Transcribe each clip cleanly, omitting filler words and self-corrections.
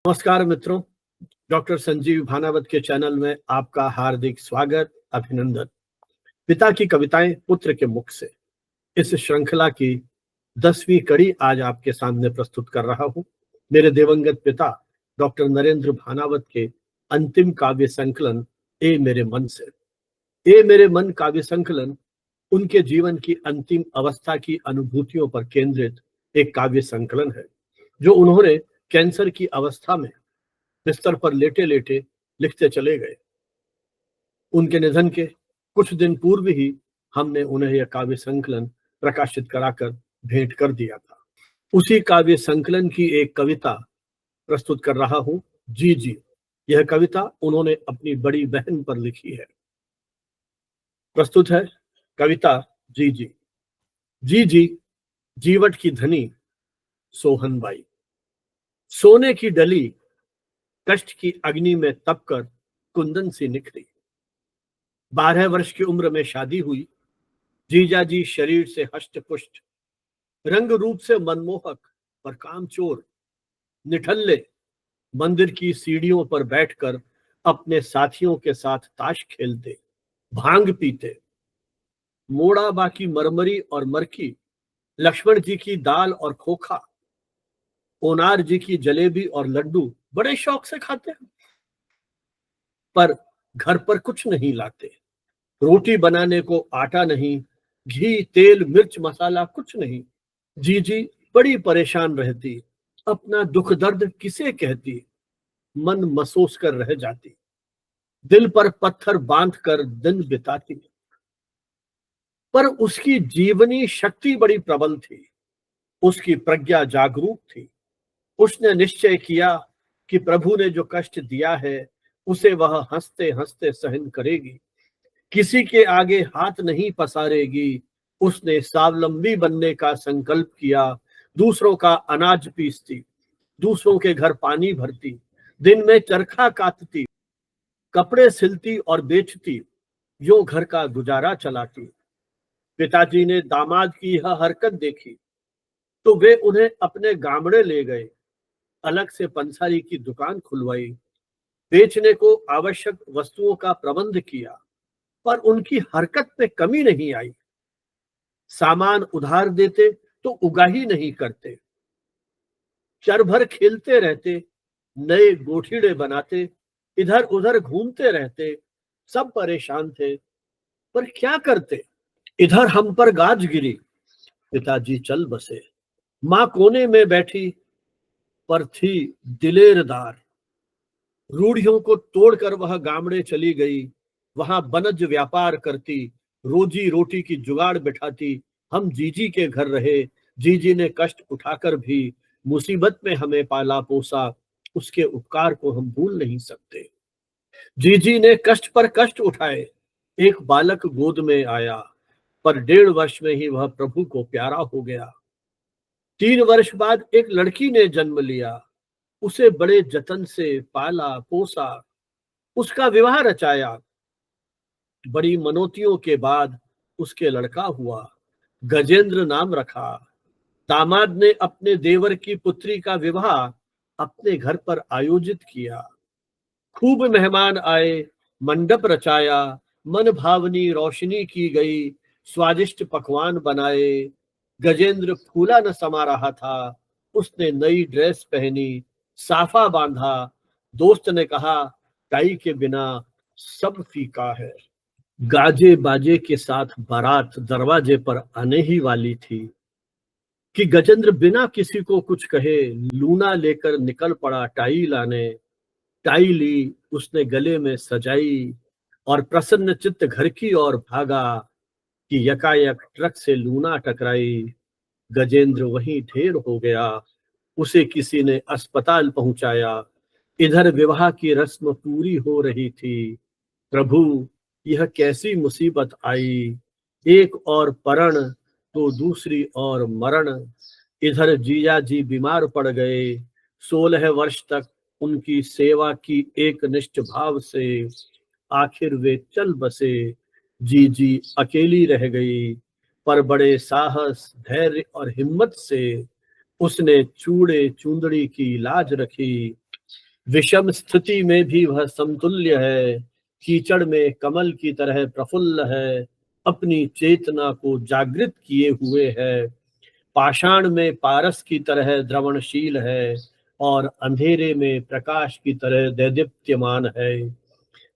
नमस्कार मित्रों, डॉक्टर संजीव भानावत के चैनल में आपका हार्दिक स्वागत, अभिनंदन। पिता की कविताएं पुत्र के मुख से, इस श्रृंखला की 10वीं कड़ी आज आपके सामने प्रस्तुत कर रहा हूं। मेरे दिवंगत पिता डॉक्टर नरेंद्र भानावत के अंतिम काव्य संकलन ए मेरे मन से। ए मेरे मन काव्य संकलन उनके जीवन की अंतिम अवस्था की अनुभूतियों पर केंद्रित एक काव्य संकलन है, जो उन्होंने कैंसर की अवस्था में बिस्तर पर लेटे लेटे लिखते चले गए। उनके निधन के कुछ दिन पूर्व ही हमने उन्हें यह काव्य संकलन प्रकाशित कराकर भेंट कर दिया था। उसी काव्य संकलन की एक कविता प्रस्तुत कर रहा हूं, जी जी। यह कविता उन्होंने अपनी बड़ी बहन पर लिखी है। प्रस्तुत है कविता जी जी। जी जी, जीवट की धनी सोहनबाई। सोने की डली कष्ट की अग्नि में तपकर कुंदन सी निखरी। 12 वर्ष की उम्र में शादी हुई। जीजा जी शरीर से हष्ट पुष्ट, रंग रूप से मनमोहक पर कामचोर, निठल्ले मंदिर की सीढ़ियों पर बैठकर अपने साथियों के साथ ताश खेलते, भांग पीते। मोड़ा बाकी मरमरी और मरखी, लक्ष्मण जी की दाल और खोखा, ओनार जी की जलेबी और लड्डू बड़े शौक से खाते, पर घर पर कुछ नहीं लाते। रोटी बनाने को आटा नहीं, घी तेल मिर्च मसाला कुछ नहीं। जीजी बड़ी परेशान रहती, अपना दुख दर्द किसे कहती, मन महसूस कर रह जाती, दिल पर पत्थर बांध कर दिन बिताती। पर उसकी जीवनी शक्ति बड़ी प्रबल थी, उसकी प्रज्ञा जागरूक थी। उसने निश्चय किया कि प्रभु ने जो कष्ट दिया है उसे वह हंसते हंसते सहन करेगी, किसी के आगे हाथ नहीं पसारेगी। उसने स्वावलंबी बनने का संकल्प किया। दूसरों का अनाज पीसती, दूसरों के घर पानी भरती, दिन में चरखा काटती, कपड़े सिलती और बेचती, यूं घर का गुजारा चलाती। पिताजी ने दामाद की यह हरकत देखी तो वे उन्हें अपने गामड़े ले गए, अलग से पंसारी की दुकान खुलवाई, बेचने को आवश्यक वस्तुओं का प्रबंध किया। पर उनकी हरकत में कमी नहीं आई। सामान उधार देते तो उगाही नहीं करते, चर भर खेलते रहते, नए गोठीड़े बनाते, इधर उधर घूमते रहते। सब परेशान थे, पर क्या करते। इधर हम पर गाज गिरी, पिताजी चल बसे। माँ कोने में बैठी, पर थी दिलेरदार। रूढ़ियों को तोड़कर वह गामड़े चली गई, वहां बनज व्यापार करती, रोजी रोटी की जुगाड़ बिठाती। हम जीजी के घर रहे, जीजी ने कष्ट उठाकर भी मुसीबत में हमें पाला पोसा, उसके उपकार को हम भूल नहीं सकते। जीजी ने कष्ट पर कष्ट उठाए, एक बालक गोद में आया, पर 1.5 वर्ष में ही वह प्रभु को प्यारा हो गया। 3 वर्ष बाद एक लड़की ने जन्म लिया, उसे बड़े जतन से पाला पोसा, उसका विवाह रचाया। बड़ी मनोतियों के बाद उसके लड़का हुआ, गजेंद्र नाम रखा। दामाद ने अपने देवर की पुत्री का विवाह अपने घर पर आयोजित किया। खूब मेहमान आए, मंडप रचाया, मन भावनी रोशनी की गई, स्वादिष्ट पकवान बनाए। गजेंद्र फूला न समा रहा था, उसने नई ड्रेस पहनी, साफा बांधा। दोस्त ने कहा, टाई के बिना सब फीका है। गाजे बाजे के साथ बारात दरवाजे पर आने ही वाली थी कि गजेंद्र बिना किसी को कुछ कहे लूना लेकर निकल पड़ा टाई लाने। टाई ली, उसने गले में सजाई और प्रसन्न चित्त घर की ओर भागा कि यकायक ट्रक से लूना टकराई। गजेंद्र वहीं ढेर हो गया, उसे किसी ने अस्पताल पहुंचाया। इधर विवाह की रस्म पूरी हो रही थी। प्रभु, यह कैसी मुसीबत आई, एक और परण तो दूसरी और मरण। इधर जीजा जी बीमार पड़ गए, 16 वर्ष तक उनकी सेवा की एक निष्ठ भाव से, आखिर वे चल बसे। जी अकेली रह गई, पर बड़े साहस धैर्य और हिम्मत से उसने चूड़े चूंदड़ी की लाज रखी। विषम स्थिति में भी वह समतुल्य है, कीचड़ में कमल की तरह प्रफुल्ल है, अपनी चेतना को जागृत किए हुए है, पाषाण में पारस की तरह द्रवणशील है और अंधेरे में प्रकाश की तरह दैदीप्यमान है।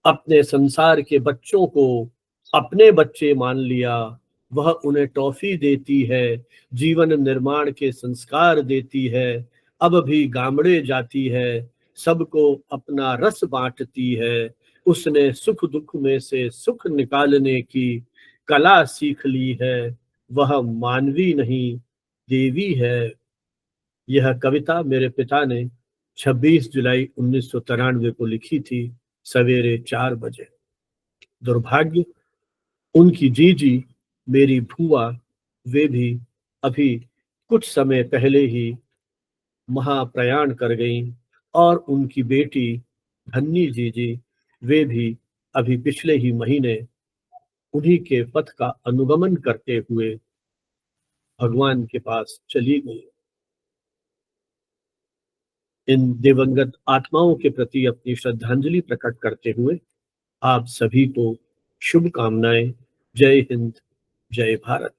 अपने संसार के बच्चों को अपने बच्चे मान लिया, वह उन्हें टॉफी देती है, जीवन निर्माण के संस्कार देती है, अब भी गामड़े जाती है, सबको अपना रस बांटती है, उसने सुख दुख में से सुख निकालने की कला सीख ली है, वह मानवी नहीं देवी है। यह कविता मेरे पिता ने 26 जुलाई 1993 को लिखी थी, सवेरे 4 बजे। दुर्भाग्य, उनकी जीजी मेरी भूआ, वे भी अभी कुछ समय पहले ही महाप्रयाण कर गईं और उनकी बेटी धन्नी जीजी, वे भी अभी पिछले ही महीने उन्हीं के पथ का अनुगमन करते हुए भगवान के पास चली गई। इन दिवंगत आत्माओं के प्रति अपनी श्रद्धांजलि प्रकट करते हुए आप सभी को शुभकामनाएं। जय हिंद, जय भारत।